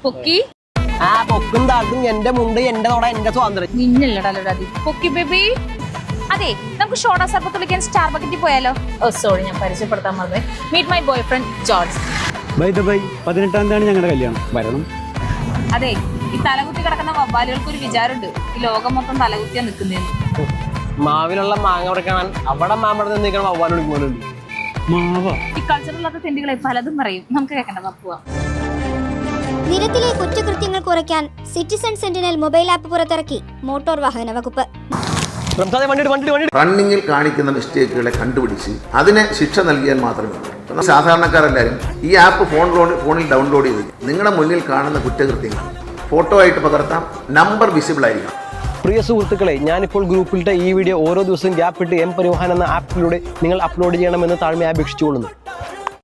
പൊക്കി പൊക്കും താഴ്ത്തും എന്റെ മുണ്ട് എന്റെ തോട എന്റെ സ്വാതന്ത്ര്യം. നിന്നല്ലടാ പൊക്കി ബേബി. അതെ, നമുക്ക് ഷോർട്ട് സർബത്ത് വിളിക്കാൻ സ്റ്റാർ ബക്കറ്റിൽ പോയാലോ? ഓ സോറി, ഞാൻ പരിചയപ്പെടുത്താൻ മറന്നു. Meet my boyfriend George. 18-ാം തീയതി ഞങ്ങളുടെ കല്യാണം, വരണം. അതെ, ഈ തലകുത്തി കിടക്കുന്ന വവ്വാലുകൾക്ക് ഒരു വിചാരമുണ്ട്, ഈ ലോകം മൊത്തം തലകുത്തിയാ നിൽക്കുന്നതെന്ന്. മാവിലുള്ള മാങ്ങ പറിക്കണം, അവിടെ മാമ്പഴം നിൽക്കണം വവ്വാനോട് പോലുണ്ട്. ഈ കൾച്ചറില്ലാത്ത തെണ്ടികളെ പലതും പറയും, നമുക്ക് കേൾക്കണ്ട. പോവാം. നിരത്തിലെ കുറ്റകൃത്യങ്ങൾ കുറയ്ക്കാൻ സിറ്റിസൺ സെന്റിനൽ മൊബൈൽ ആപ്പ് പുറത്തിറക്കി മോട്ടോർ വാഹന വകുപ്പ്. റണ്ണിങ്ങിൽ കാണിക്കുന്ന മിസ്റ്റേക്കുകളെ കണ്ടുപിടിച്ച് അതിന് ശിക്ഷ നൽകിയാൽ മാത്രമേ ഉള്ളൂ. സാധാരണക്കാരെല്ലാവരും ഈ ആപ്പ് ഫോണിൽ ഡൗൺലോഡ് ചെയ്ത് നിങ്ങളുടെ മുന്നിൽ കാണുന്ന കുറ്റകൃത്യങ്ങൾ ഫോട്ടോ ആയിട്ട് പകർത്താം, നമ്പർ വിസിബിൾ ആയിരിക്കണം. പ്രിയ സുഹൃത്തുക്കളെ, ഞാനിപ്പോൾ ഗ്രൂപ്പിലിട്ട ഈ വീഡിയോ ഓരോ ദിവസവും ഗ്യാപ്പ് ഇട്ട് എം പരിവാഹൻ എന്ന ആപ്പിലൂടെ നിങ്ങൾ അപ്ലോഡ് ചെയ്യണമെന്ന് താഴ്മയെ അപേക്ഷിച്ചുകൊള്ളുന്നു.